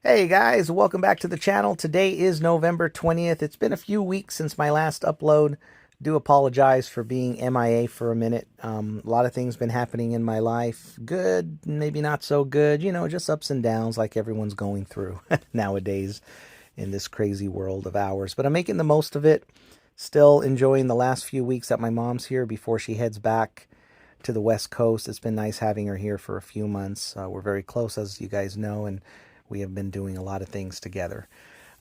Hey guys, welcome back to the channel. Today is November 20th. It's been a few weeks since my last upload. Do apologize for being MIA for a minute. A lot of things been happening in my life. Good, maybe not so good. Just ups and downs like everyone's going through nowadays in this crazy world of ours. But I'm making the most of it. Still enjoying the last few weeks that my mom's here before she heads back to the West Coast. It's been nice having her here for a few months. We're very close, as you guys know, and we have been doing a lot of things together.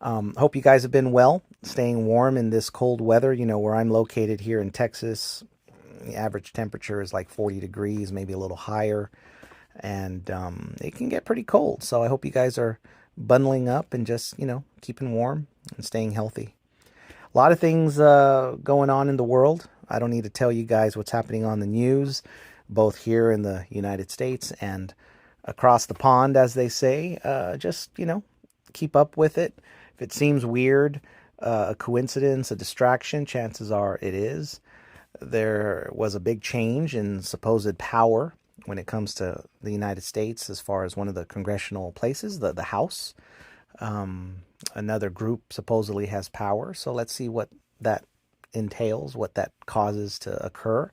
Hope you guys have been well, staying warm in this cold weather. Where I'm located here in Texas, the average temperature is like 40 degrees, maybe a little higher, and it can get pretty cold. So I hope you guys are bundling up and just, keeping warm and staying healthy. A lot of things going on in the world. I don't need to tell you guys what's happening on the news, both here in the United States and across the pond, as they say. Just, keep up with it. If it seems weird, a coincidence, a distraction, chances are it is. There was a big change in supposed power when it comes to the United States as far as one of the congressional places, the House. Another group supposedly has power, so let's see what that entails, what that causes to occur.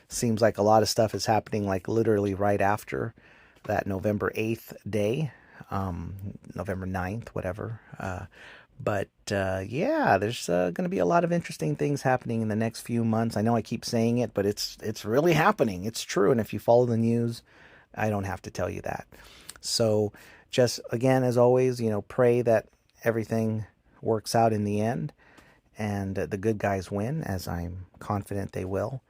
Seems like a lot of stuff is happening like literally right after that November 8th day, November 9th, whatever. Yeah, there's going to be a lot of interesting things happening in the next few months. I know I keep saying it, but it's really happening. It's true. And if you follow the news, I don't have to tell you that. So just again, as always, pray that everything works out in the end and the good guys win, as I'm confident they will.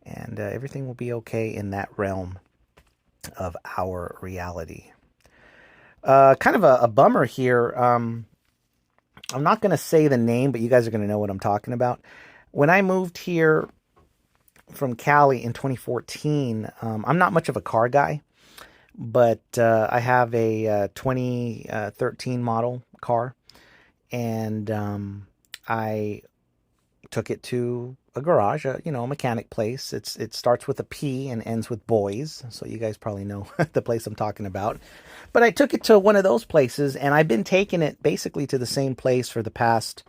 And everything will be okay in that realm of our reality. Kind of a bummer here. I'm not going to say the name, but you guys are going to know what I'm talking about. When I moved here from Cali in 2014, I'm not much of a car guy, but I have a 2013 model car, and I took it to a garage, a mechanic place. It starts with a P and ends with boys, so you guys probably know the place I'm talking about. But I took it to one of those places, and I've been taking it basically to the same place for the past,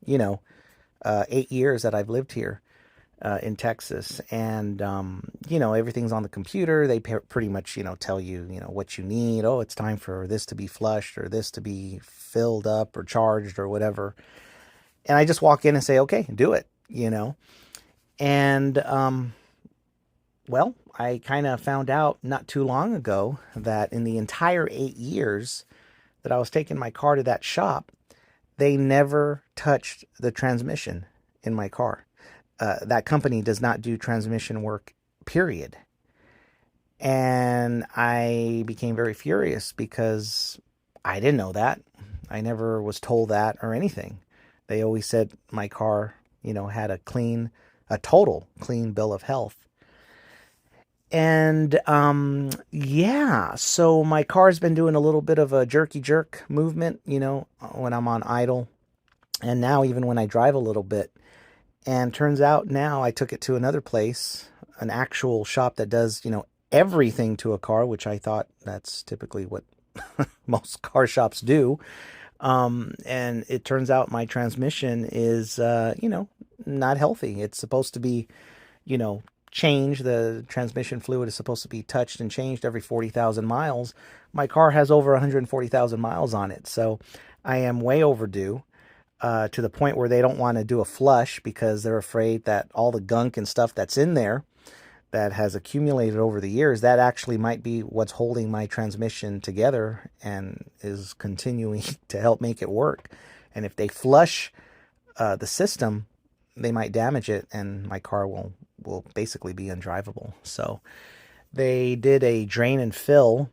8 years that I've lived here in Texas. And everything's on the computer. They pretty much tell you what you need. Oh, it's time for this to be flushed or this to be filled up or charged or whatever. And I just walk in and say, okay, do it, And, well, I kind of found out not too long ago that in the entire 8 years that I was taking my car to that shop, they never touched the transmission in my car. That company does not do transmission work, period. And I became very furious because I didn't know that. I never was told that or anything. They always said my car, had a total clean bill of health. And yeah, so my car's been doing a little bit of a jerky jerk movement, when I'm on idle, and now even when I drive a little bit. And turns out now I took it to another place, an actual shop that does, everything to a car, which I thought that's typically what most car shops do. And it turns out my transmission is, not healthy. It's supposed to be, changed. The transmission fluid is supposed to be touched and changed every 40,000 miles. My car has over 140,000 miles on it. So I am way overdue, to the point where they don't want to do a flush because they're afraid that all the gunk and stuff that's in there that has accumulated over the years, that actually might be what's holding my transmission together and is continuing to help make it work. And if they flush the system, they might damage it, and my car will basically be undrivable. So they did a drain and fill,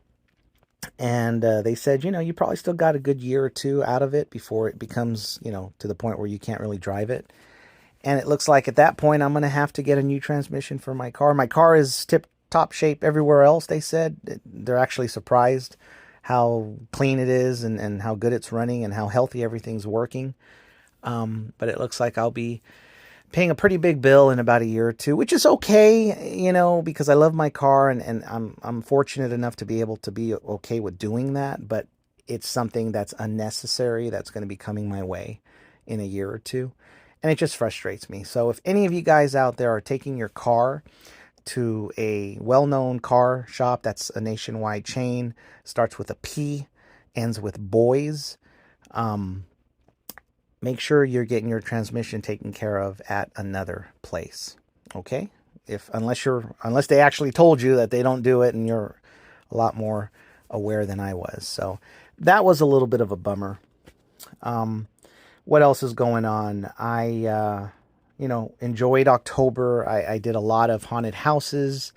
and they said, you probably still got a good year or two out of it before it becomes, to the point where you can't really drive it. And it looks like at that point, I'm going to have to get a new transmission for my car. My car is tip-top shape everywhere else, they said. They're actually surprised how clean it is and how good it's running and how healthy everything's working. But it looks like I'll be paying a pretty big bill in about a year or two, which is okay, because I love my car and I'm fortunate enough to be able to be okay with doing that. But it's something that's unnecessary that's going to be coming my way in a year or two. And it just frustrates me. So if any of you guys out there are taking your car to a well-known car shop, that's a nationwide chain, starts with a P, ends with Boys, make sure you're getting your transmission taken care of at another place. Okay? If unless they actually told you that they don't do it, and you're a lot more aware than I was. So that was a little bit of a bummer. What else is going on? I enjoyed October. I did a lot of haunted houses.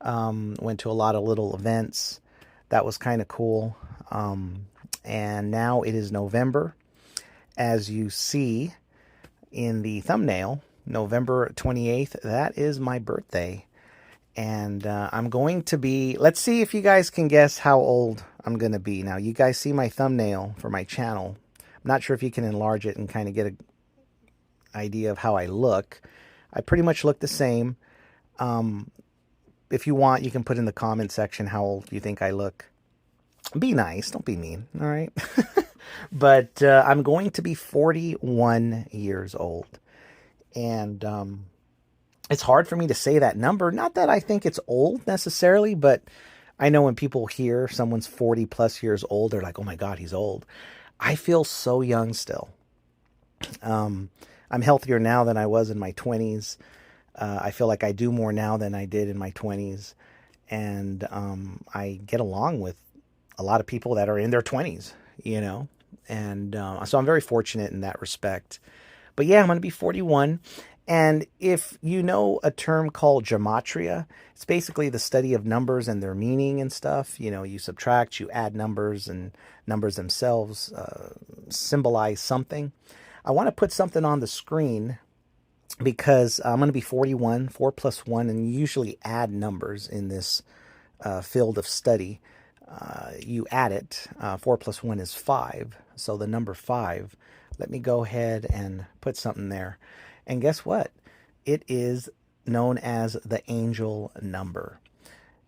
Went to a lot of little events. That was kind of cool. And now it is November. As you see in the thumbnail, November 28th, that is my birthday. And I'm going to be, let's see if you guys can guess how old I'm going to be. Now, you guys see my thumbnail for my channel. I'm not sure if you can enlarge it and kind of get an idea of how I look. I pretty much look the same. If you want, you can put in the comment section how old you think I look. Be nice. Don't be mean. All right. But I'm going to be 41 years old. And it's hard for me to say that number. Not that I think it's old necessarily, but I know when people hear someone's 40 plus years old, they're like, oh my God, he's old. I feel so young still. I'm healthier now than I was in my 20s. I feel like I do more now than I did in my 20s. And I get along with a lot of people that are in their 20s, you know. And so I'm very fortunate in that respect. But yeah, I'm going to be 41. And if you know a term called Gematria, it's basically the study of numbers and their meaning and stuff. You know, you subtract, you add numbers, and numbers themselves symbolize something. I want to put something on the screen because I'm going to be 41, 4 plus 1, and you usually add numbers in this field of study. You add it. 4 plus 1 is 5. So the number 5. Let me go ahead and put something there. And guess what? It is known as the angel number.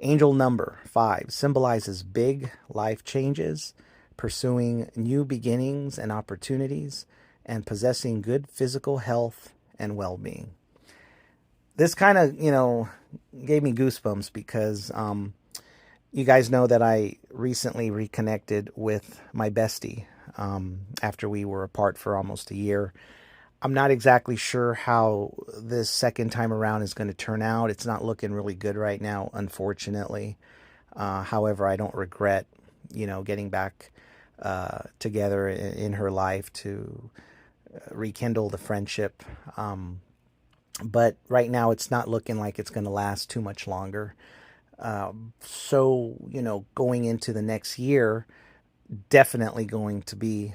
Angel number 5 symbolizes big life changes, pursuing new beginnings and opportunities, and possessing good physical health and well-being. This kind of, gave me goosebumps because you guys know that I recently reconnected with my bestie after we were apart for almost a year. I'm not exactly sure how this second time around is going to turn out. It's not looking really good right now, unfortunately. However, I don't regret, getting back together in her life to rekindle the friendship. But right now, it's not looking like it's going to last too much longer. So, going into the next year, definitely going to be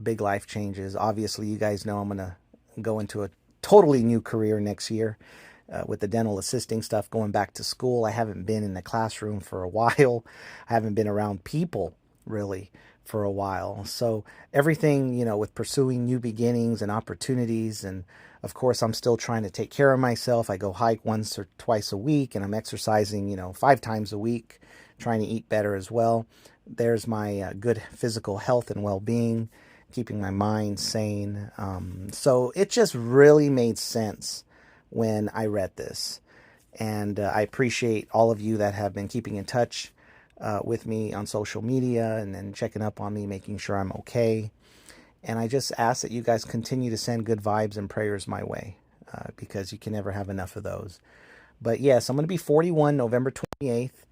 big life changes. Obviously, you guys know I'm going to go into a totally new career next year with the dental assisting stuff, going back to school. I haven't been in the classroom for a while. I haven't been around people really for a while. So everything, with pursuing new beginnings and opportunities. And of course, I'm still trying to take care of myself. I go hike once or twice a week, and I'm exercising, 5 times a week, trying to eat better as well. There's my good physical health and well-being, keeping my mind sane. So it just really made sense when I read this. And I appreciate all of you that have been keeping in touch with me on social media and then checking up on me, making sure I'm okay. And I just ask that you guys continue to send good vibes and prayers my way because you can never have enough of those. But yes, I'm going to be 41 November 28th,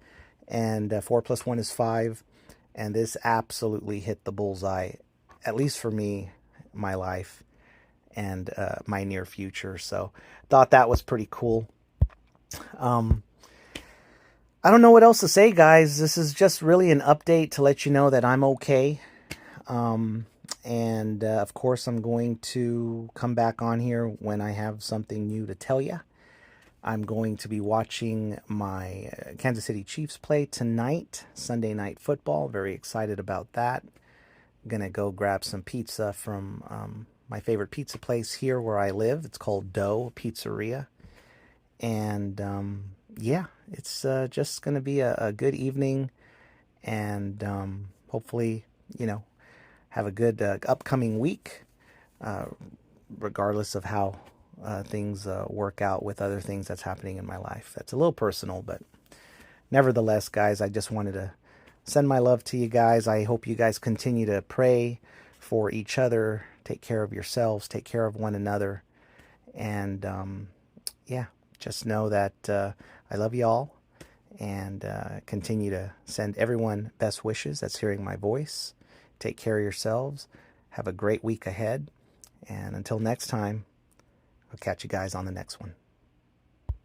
and 4 plus 1 is 5. And this absolutely hit the bullseye, at least for me, my life, and my near future. So thought that was pretty cool. I don't know what else to say, guys. This is just really an update to let you know that I'm okay. And of course, I'm going to come back on here when I have something new to tell you. I'm going to be watching my Kansas City Chiefs play tonight, Sunday Night Football. Very excited about that. I'm going to go grab some pizza from my favorite pizza place here where I live. It's called Dough Pizzeria. And yeah, it's just going to be a good evening. And hopefully, have a good upcoming week, regardless of how things work out with other things that's happening in my life. That's a little personal, but nevertheless, guys, I just wanted to send my love to you guys. I hope you guys continue to pray for each other, take care of yourselves, take care of one another, and yeah, just know that I love you all, and continue to send everyone best wishes that's hearing my voice. Take care of yourselves. Have a great week ahead. And until next time, I'll catch you guys on the next one.